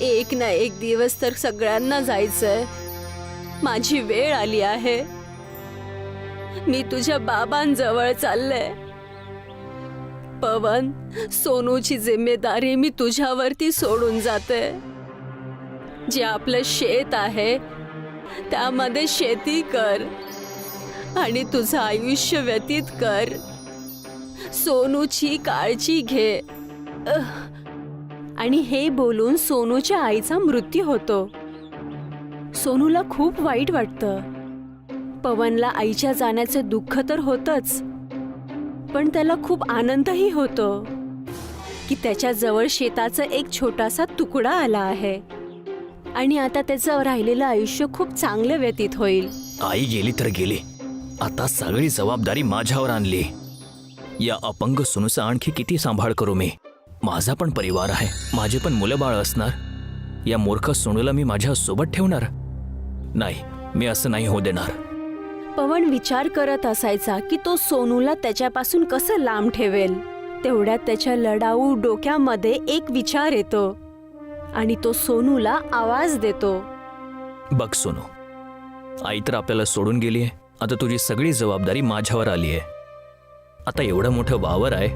एक ना एक दिवस तर सगळ्यांना जायचंय. माझी वेळ आली आहे. मी तुझ्या बाबांजवळ चालले. पवन, सोनूची जिम्मेदारी मी तुझ्यावरती सोडून जाते. जे आपलं शेत आहे त्यामध्ये शेती कर आणि तुझं आयुष्य व्यतीत कर. सोनूची काळजी घे. आणि हे बोलून सोनूच्या आईचा मृत्यू होतो. सोनूला खूप वाईट वाटतं. पवनला आईच्या जाण्याचे दुःख तर होतच, पण त्याला खूप आनंदही होतो की त्याच्याजवळ शेताचा एक छोटासा तुकडा आला आहे आणि आता त्याचं राहिलेलं आयुष्य खूप चांगलं व्यतीत होईल. आई गेली तर गेली, आता सगळी जबाबदारी माझ्यावर आणली. या अपंग सुनूचा आणखी किती सांभाळ करू मी? माझा पण परिवार आहे, माझे पण मुलं बाळ असणार. या मूर्ख सुनूला मी माझ्या सोबत ठेवणार नाही. मी असं नाही होऊ देणार. पवन विचार करत असायचा की तो सोनूला त्याच्यापासून कसं लांब ठेवेल. तेवढ्यात त्याच्या लढाऊ डोक्यामध्ये एक विचार येतो आणि तो सोनूला आवाज देतो. बघ सोनू, आई तर आपल्याला सोडून गेली आहे. आता तुझी सगळी जबाबदारी माझ्यावर आली आहे. आता एवढं मोठं वावर आहे,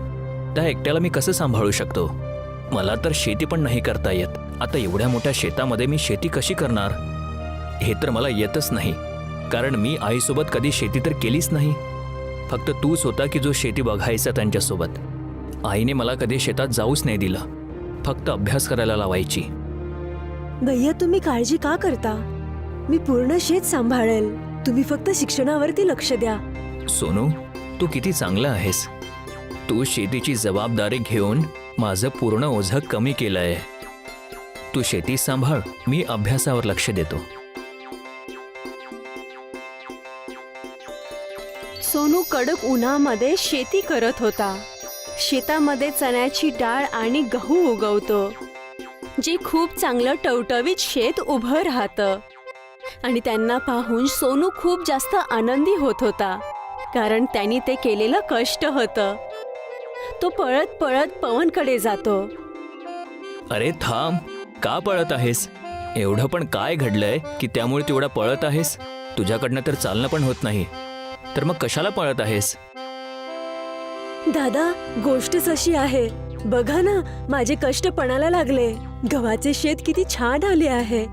त्या एकट्याला मी कसं सांभाळू शकतो? मला तर शेती पण नाही करता येत. आता एवढ्या मोठ्या शेतामध्ये मी शेती कशी करणार? हे तर मला येतच नाही, कारण मी आईसोबत कधी शेती तर केलीच नाही. फक्त तूच होता की जो शेती बघायचा त्यांच्यासोबत. आईने मला कधी शेतात जाऊच नाही दिलं, फक्त अभ्यास करायला लावायची. भैया, तुम्ही काळजी का करता? मी पूर्ण शेत सांभाळेल. तुम्ही फक्त शिक्षणावरती लक्ष द्या. सोनू, तू किती चांगला आहेस. तू शेतीची जबाबदारी घेऊन माझं पूर्ण ओझं कमी केलंय. तू शेती सांभाळ, मी अभ्यासावर लक्ष देतो. सोनू कडक उन्हामध्ये शेती करत होता. शेतामध्ये चण्याची डाळ आणि गहू उगवतो, जे खूप चांगलं टवटवीत शेत उभं राहतं. आणि त्यांना पाहून सोनू खूप जास्त आनंदी होत होता, कारण त्यांनी ते केलेलं कष्ट होतं. तो पळत पळत पवनकडे जातो. अरे थांब, का पळत आहेस? एवढं पण काय घडलंय की त्यामुळे तू एवढा पळत आहेस? तुझ्याकडनं तर चालणं पण होत नाही, तर मग कशाला पळत आहेस? दादा, गोष्टच अशी आहे. बघा ना, माझे कष्ट पणाला लागले. गव्हाचे शेत किती छान आले आहे.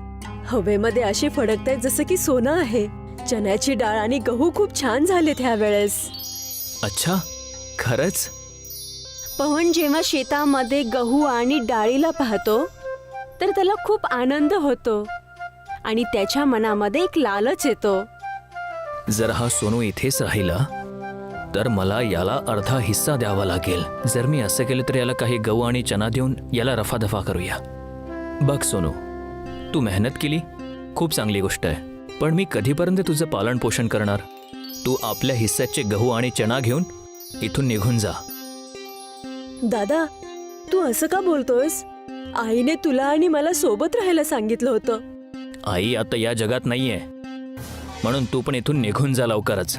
हवेमध्ये असे फडकतायत जसं की सोनं आहे. चण्याची डाळ आणि गहू खूप छान झालेत ह्या वेळेस. अच्छा, खरंच? पवन जेव्हा शेतामध्ये गहू आणि डाळीला पाहतो तर त्याला खूप आनंद होतो आणि त्याच्या मनामध्ये एक लालच येतो. जर हा सोनू इथेच राहिला तर मला याला अर्धा हिस्सा द्यावा लागेल. जर मी असं केलं तर याला काही गहू आणि चना देऊन याला रफादफा करूया. बघ सोनू, तू मेहनत केली, खूप चांगली गोष्ट आहे, पण मी कधीपर्यंत तुझं पालन पोषण करणार? तू आपल्या हिस्स्याचे गहू आणि चना घेऊन इथून निघून जा. दादा, तू असं का बोलतोयस? आईने तुला आणि मला सोबत राहायला सांगितलं होतं. आई आता या जगात नाहीये, म्हणून तू पण इथून निघून जा लवकरच.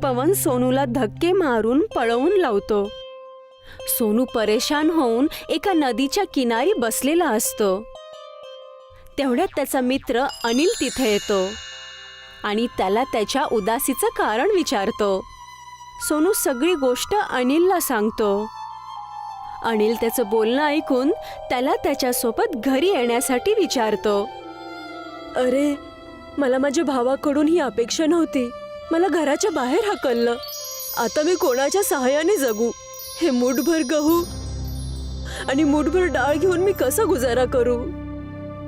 पवन सोनूला धक्के मारून पळवून लावतो. सोनू परेशान होऊन एका नदीच्या किनारी बसलेला असतो. तेवढ्यात त्याचा मित्र अनिल तिथे येतो आणि त्याला त्याच्या उदासीचं कारण विचारतो. सोनू सगळी गोष्ट अनिलला सांगतो. अनिल त्याचं बोलणं ऐकून त्याला त्याच्यासोबत घरी येण्यासाठी विचारतो. अरे, मला माझ्या भावाकडून ही अपेक्षा नव्हती. मला घराच्या बाहेर हाकललं. आता मी कोणाच्या सहाय्याने जगू? हे मूठभर गहू आणि मूठभर डाळ घेऊन मी कसा गुजारा करू?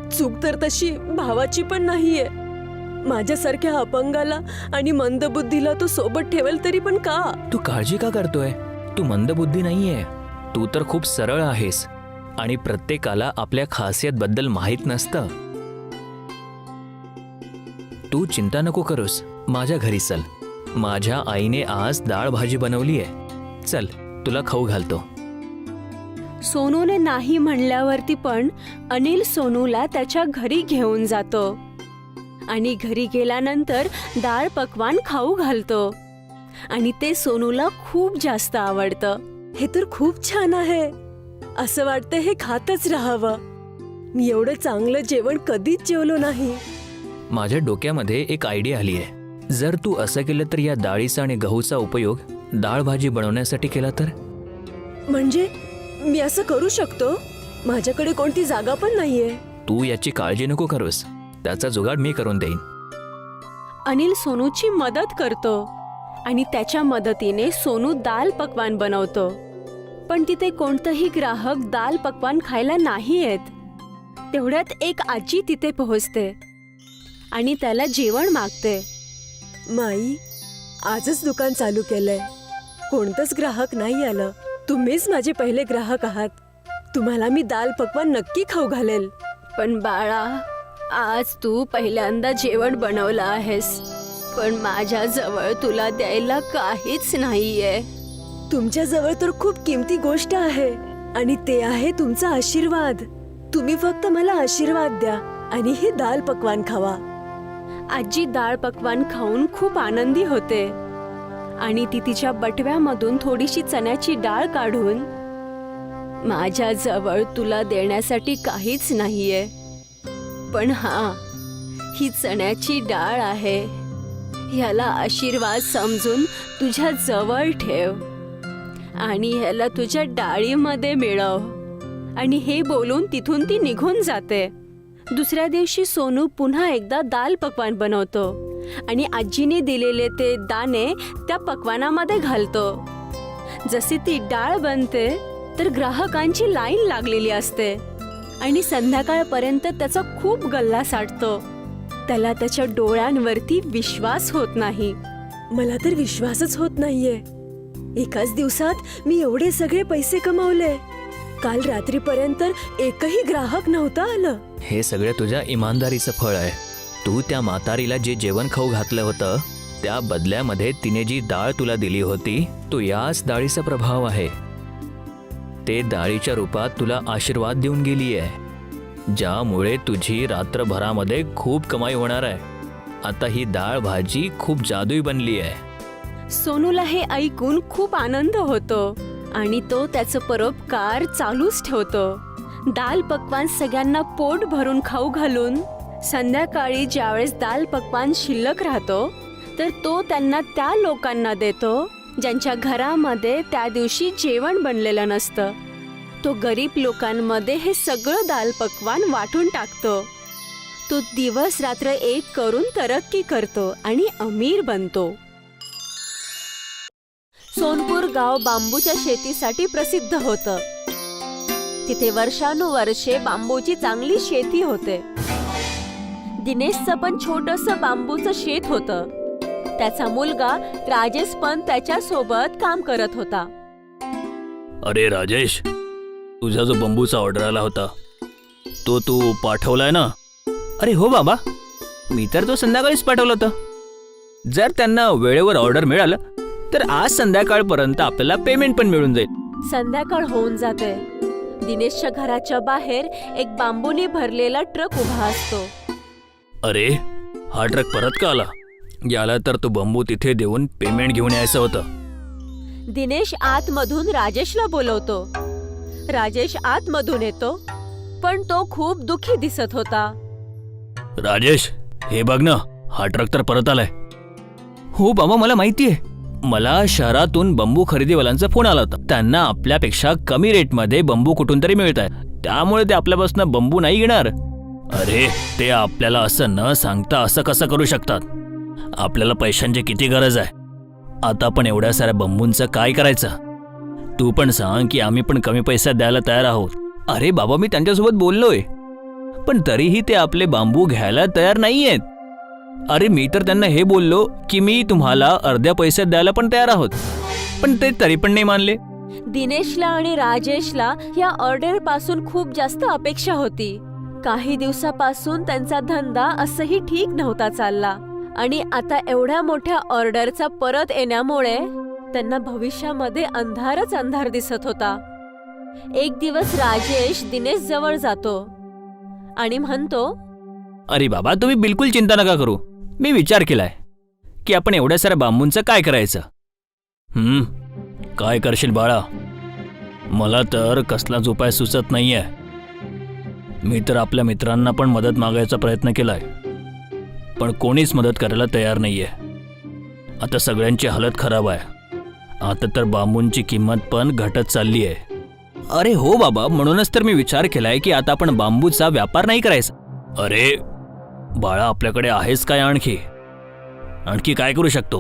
चूक तर तशी भावाची पण नाहीये. माझ्यासारख्या अपंगाला आणि मंदबुद्धीला तो सोबत ठेवेल तरी पण का? तू काळजी का करतोय? तू मंदबुद्धी नाहीये, तू तर खूप सरळ आहेस आणि प्रत्येकाला आपल्या खासियत बद्दल माहीत नसतं. तू चिंता नको करूस, माझ्या घरी चल. माझ्या आईने आज डाळ भाजी बनवली आहे. चल तुला खाऊ घालतो. सोनूने नाही म्हणल्यावरती पण अनिल सोनूला त्याच्या घरी घेऊन जातो आणि घरी गेल्यानंतर डाळ पक्वान खाऊ घालतो आणि ते सोनूला खूप जास्त आवडतं. हे तर खूप छान आहे. असं वाटतं हे खातच राहावं. मी एवढं चांगलं जेवण कधीच जेवलो नाही. माझ्या डोक्यामध्ये एक आयडिया आली आहे. जर तू असं केलं तर या डाळीचा आणि गहूचा उपयोग डाळ भाजी बनवण्यासाठी केला तर? म्हणजे मी असं करू शकतो? माझ्याकडे कोणती जागा पण नाहीये. तू याची काळजी नको करूस. त्याचा जुगाड मी करून देईन. अनिल सोनूची मदत करतो आणि त्याच्या मदतीने सोनू दाल पक्वान बनवतो. पण तिथे कोणतंही ग्राहक दाल पक्वान खायला नाही येत. तेवढ्यात एक आजी तिथे पोहोचते आणि त्याला जेवण मागते. माई, आजच दुकान चालू केलंय. कोणतंच ग्राहक नाही आलं. तुम्हीच माझे पहिले ग्राहक आहात. तुम्हाला मी दाल पक्वान नक्की खाऊ घालेल. पण बाळा, आज तू पहिल्यांदा जेवण बनवलं आहेस, पण माझ्याजवळ तुला द्यायला काहीच नाहीये. तुमच्याजवळ तर खूप किमती गोष्ट आहे आणि ते आहे तुमचा आशीर्वाद. तुम्ही फक्त मला आशीर्वाद द्या आणि हे दाल पक्वान खावा. आजी दाळ पक्वान खाऊन खूप आनंदी होते आणि ती तिच्या बटव्यामधून थोडीशी चण्याची डाळ काढून, माझ्याजवळ तुला देण्यासाठी काहीच नाहीये, पण ही चण्याची डाळ आहे. ह्याला आशीर्वाद समजून तुझ्या जवळ ठेव आणि ह्याला तुझ्या डाळीमध्ये मिळव. आणि हे बोलून तिथून ती निघून जाते. दुसऱ्या दिवशी सोनू पुन्हा एकदा दाल पक्वान बनवतो आणि आजीने दिलेले ते दाणे त्या पक्वानामध्ये घालतो. जशी ती डाळ बनते तर ग्राहकांची लाईन लागलेली असते आणि संध्याकाळपर्यंत त्याचा खूप गल्ला साठतो. त्याला त्याच्या डोळ्यांवरती विश्वास होत नाही. मला तर विश्वासच होत नाहीये. एकाच दिवसात मी एवढे सगळे पैसे कमावले. काल रात्रीपर्यंत एकही ग्राहक नव्हता आलं. हे सगळं तुझ्या इमानदारीचं फळ आहे. तू त्या म्हातारीला जे जेवण खाऊ घातलं होतं त्या बदल्यामध्ये तिने जी डाळ तुला दिली होती, तो याच डाळीचा प्रभाव आहे. ते डाळीच्या रूपात तुला आशीर्वाद देऊन गेली आहे, ज्यामुळे तुझी रात्रभरामध्ये खूप कमाई होणार आहे. आता ही डाळ भाजी खूप जादुई बनली आहे. सोनूला हे ऐकून खूप आनंद होतो आणि तो त्याचं परोपकार चालूच ठेवतो. दाल पक्वान सगळ्यांना पोट भरून खाऊ घालून संध्याकाळी ज्यावेळेस दाल पक्वान शिल्लक राहतो तर तो त्यांना त्या लोकांना देतो ज्यांच्या घरामध्ये त्या दिवशी जेवण बनलेलं नसतं. तो गरीब लोकांमध्ये हे सगळं दाल पक्वान वाटून टाकतो. तो दिवस रात्र एक करून तरक्की करतो आणि अमीर बनतो. सोनपूर गाव बांबूच्या शेतीसाठी प्रसिद्ध होतं. तिथे वर्षानुवर्षे बांबूची चांगली शेती होते. दिनेशचं पण छोटंसं बांबूचं शेत होतं. त्याचा मुलगा राजेश पण त्याच्या सोबत काम करत होता. अरे राजेश, तुझा जो बांबूचा ऑर्डर आला होता तो तू पाठवलाय ना? अरे हो बाबा, मी तर तो संध्याकाळीच पाठवला होता. जर त्यांना वेळेवर ऑर्डर मिळालं तर आज संध्याकाळपर्यंत आपल्याला पेमेंट पण मिळून जाईल. संध्याकाळ होऊन जाते. दिनेशच्या घराच्या बाहेर एक बांबूने भरलेला ट्रक उभा असतो. अरे, हा ट्रक परत का आला? याला तर तू बांबू तिथे देऊन पेमेंट घेऊन यायचं होतं. दिनेश आतमधून राजेशला बोलवतो. राजेश आतमधून येतो पण तो खूप दुःखी दिसत होता. राजेश, हे बघ ना, हा ट्रक तर परत आलाय. हो बाबा, मला माहिती आहे. मला शहरातून बांबू खरेदीवाल्यांचा फोन आला होता. त्यांना आपल्यापेक्षा कमी रेटमध्ये बांबू कुठून तरी मिळत आहे, त्यामुळे ते आपल्यापासून बांबू नाही घेणार. अरे, ते आपल्याला असं न सांगता असं कसं करू शकतात? आपल्याला पैशांची किती गरज आहे. आता पण एवढ्या साऱ्या बांबूंचं काय करायचं? तू पण सांग की आम्ही पण कमी पैशात द्यायला तयार आहोत. अरे बाबा, मी त्यांच्यासोबत बोललोय, पण तरीही ते आपले बांबू घ्यायला तयार नाहीयेत. अरे, मी तर त्यांना हे बोललो की मी तुम्हाला अर्ध्या पैशात द्यायला पण तयार आहोत, पण ते तरी पण नाही मानले. दिनेशला आणि राजेशला या ऑर्डर पासून खूप जास्त अपेक्षा होती. काही दिवसापासून त्यांचा धंदा असंही ठीक नव्हता चालला आणि आता एवढ्या मोठ्या ऑर्डरचा परत येण्यामुळे त्यांना भविष्यामध्ये अंधारच अंधार दिसत होता. एक दिवस राजेश दिनेश जवळ जातो आणि म्हणतो, अरे बाबा, तुम्ही बिलकुल चिंता नका करू. मी विचार केलाय की आपण एवढ्या साऱ्या बांबूंचं काय करायचं. काय करशील बाळा? मला तर कसलाच उपाय सुचत नाहीये. मी तर आपल्या मित्रांना पण मदत मागायचा प्रयत्न केलाय, पण कोणीच मदत करायला तयार नाहीये. आता सगळ्यांची हालत खराब आहे. आता तर बांबूंची किंमत पण घटत चालली आहे. अरे हो बाबा, म्हणूनच तर मी विचार केलाय की आता आपण बांबूचा व्यापार नाही करायचा. अरे बाळा, आपल्याकडे आहेच काय? आणखी काय करू शकतो?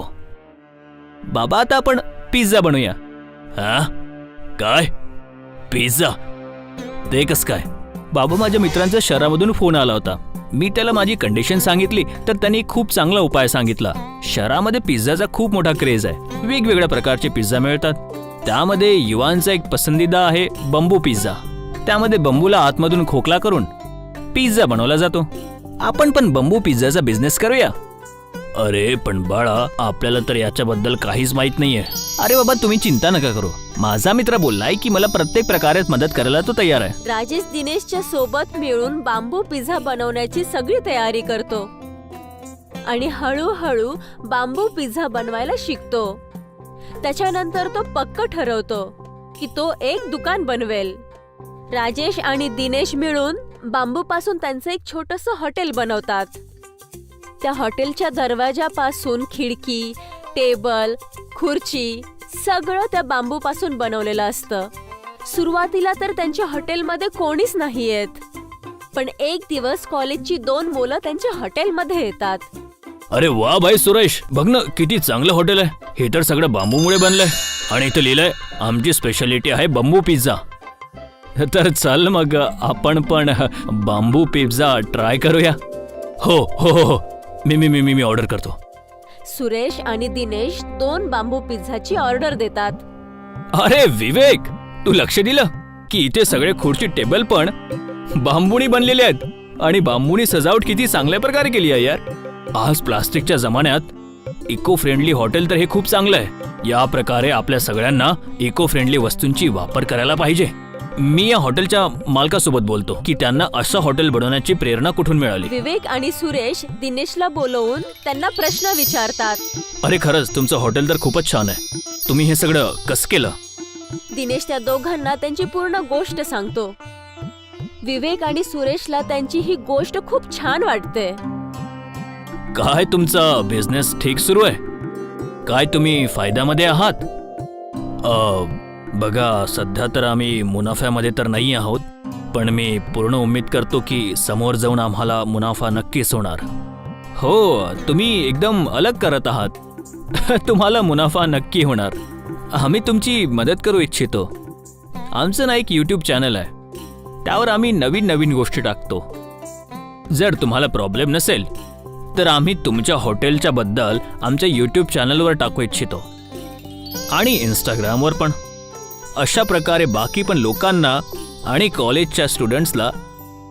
बाबा, आता आपण पिझ्झा बनवूया. हा? काय? पिझ्झा? ते कसं काय? बाबा, माझ्या मित्रांचा शहरामधून फोन आला होता. मी त्याला माझी कंडिशन सांगितली तर त्यांनी खूप चांगला उपाय सांगितला. शहरामध्ये पिझ्झाचा खूप मोठा क्रेज आहे. वेगवेगळ्या प्रकारचे पिझ्झा मिळतात. त्यामध्ये युवांचा एक पसंदीदा आहे बंबू पिझ्झा. त्यामध्ये बंबूला आतमधून खोकला करून पिझ्झा बनवला जातो. आपण पण बंबू पिझ्झाचा बिझनेस करूया. अरे पण बाळा, आपल्याला तर याच्याबद्दल काहीच माहित नाहीये. अरे बाबा, तुम्ही चिंता नका करू. माझा मित्र बोललाय की मला प्रत्येक प्रकारे मदत करायला तो तयार आहे. राजेश दिनेशच्या सोबत मिळून बांबू पिझ्झा बनवण्याची सगळी तयारी करतो आणि हळूहळू बांबू पिझ्झा बनवायला शिकतो. त्याच्यानंतर तो पक्क ठरवतो की तो एक दुकान बनवेल. राजेश आणि दिनेश मिळून बांबूपासून त्यांचं एक छोटंसं हॉटेल बनवतात. त्या हॉटेलच्या दरवाजापासून खिडकी, टेबल, खुर्ची सगळं त्या बांबूपासून बनवलेलं असतं. सुरुवातीला तर त्यांच्या हॉटेलमध्ये कोणीच नाही येत, पण एक दिवस कॉलेजची 2 मुलं त्यांच्या हॉटेलमध्ये येतात. अरे वा भाई सुरेश, बघ ना किती चांगलं हॉटेल आहे. हे तर सगळं बांबूमुळे बनलंय आणि इथं लिहिलंय आमची स्पेशालिटी आहे बंबू पिझ्झा. तर चल मग आपण पण बांबू पिझ्झा ट्राय करूया. हो हो हो हो, मी ऑर्डर करतो. सुरेश आणि दिनेश 2 बांबू पिझ्झाची ऑर्डर देतात. अरे विवेक, तू लक्ष दिलं की इथे सगळे खुर्ची टेबल पण बांबूनी बनलेले आहेत आणि बांबूनी सजावट किती चांगल्या प्रकारे केली आहे यार. आज प्लास्टिकच्या जमान्यात इको फ्रेंडली हॉटेल तर हे खूप चांगलं आहे. या प्रकारे आपल्या सगळ्यांना इको फ्रेंडली वस्तूंची वापर करायला पाहिजे. मी या हॉटेलच्या मालकासोबत बोलतो की त्यांना असं हॉटेल बनवण्याची प्रेरणा कुठून मिळाली. विवेक आणि सुरेश दिनेशला बोलवून त्यांना प्रश्न विचारतात. अरे खरंच तुमचं हॉटेल तर खूपच छान आहे. तुम्ही हे सगळं कसं केलं? दिनेश त्या दोघांना त्यांची पूर्ण गोष्ट सांगतो. विवेक आणि सुरेशला त्यांची ही गोष्ट खूप छान वाटते. काय तुमचा बिझनेस ठीक सुरू आहे? काय तुम्ही फायद्यामध्ये आहात? बघा, सध्या तर आम्ही मुनाफ्यामध्ये तर नाही आहोत, पण मी पूर्ण उम्मीद करतो की समोर जाऊन आम्हाला मुनाफा नक्कीच होणार. हो, तुम्ही एकदम अलग करत आहात. तुम्हाला मुनाफा नक्की होणार. आम्ही तुमची मदत करू इच्छितो. आमचं ना एक यूट्यूब चॅनल आहे, त्यावर आम्ही नवीन नवीन गोष्टी टाकतो. जर तुम्हाला प्रॉब्लेम नसेल तर आम्ही तुमच्या हॉटेलच्या बद्दल आमच्या यूट्यूब चॅनलवर टाकू इच्छितो आणि इंस्टाग्रामवर पण. अशा प्रकारे बाकी पण लोकांना आणि कॉलेजच्या स्टुडंट्सला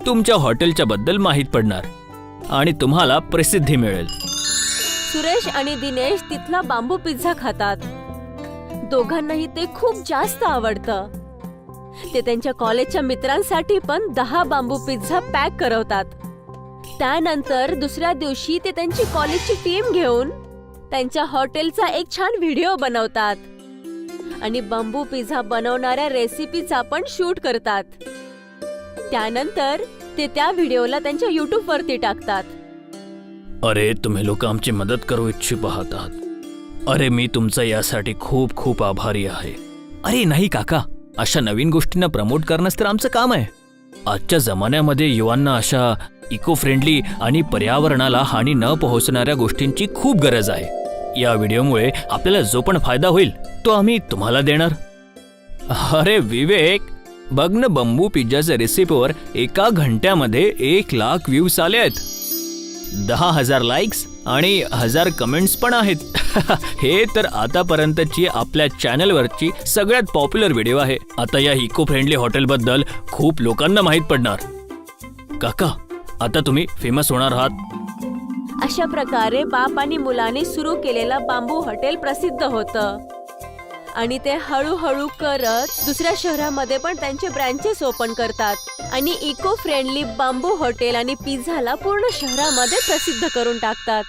तुमच्या हॉटेलच्या बद्दल माहीत पडणार आणि तुम्हाला प्रसिद्धी मिळेल. सुरेश आणि दिनेश तिथला बांबू पिझ्झा खातात. दोघांनाही ते खूप जास्त आवडतं. ते त्यांच्या कॉलेजच्या मित्रांसाठी पण 10 बांबू पिझ्झा पॅक करवतात. त्यानंतर दुसऱ्या दिवशी ते त्यांची कॉलेजची टीम घेऊन त्यांच्या हॉटेलचा एक छान व्हिडिओ बनवतात आणि बांबू पिझ्झा बनवणाऱ्या रेसिपीचा पण शूट करतात. त्यानंतर ते त्या व्हिडिओला त्यांच्या YouTube वरती टाकतात. अरे तुम्ही लोक आमची मदत करू इच्छुक आहात. अरे मी तुमचा यासाठी खूप खूप आभारी आहे. अरे नाही काका, अशा नवीन गोष्टींना प्रमोट करणंच तर आमचं काम आहे. आजच्या जमान्यामध्ये युवांना अशा इको फ्रेंडली आणि पर्यावरणाला हानी न पोहोचणाऱ्या गोष्टींची खूप गरज आहे. या व्हिडिओमुळे आपल्याला जो पण फायदा होईल तो आम्ही तुम्हाला देणार. अरे विवेक, बघ ना, बंबू पिझ्झाच्या रेसिपीवर 1 घंट्यामध्ये 1 लाख व्ह्यूज आले आहेत. 10,000 लाईक्स आणि 1000 कमेंट्स पण आहेत. हे तर आतापर्यंतची आपल्या चॅनलवरची सगळ्यात पॉप्युलर व्हिडिओ आहे. आता या इको फ्रेंडली हॉटेलबद्दल खूप लोकांना माहीत पडणार. काका, आता तुम्ही फेमस होणार आहात. अशा प्रकारे बाप आणि मुलाने सुरू केलेलं बांबू हॉटेल प्रसिद्ध होतं आणि ते हळूहळू करत दुसऱ्या शहरामध्ये पण त्यांचे ब्रँचेस ओपन करतात आणि इको फ्रेंडली बांबू हॉटेल आणि पिझ्झाला पूर्ण शहरामध्ये प्रसिद्ध करून टाकतात.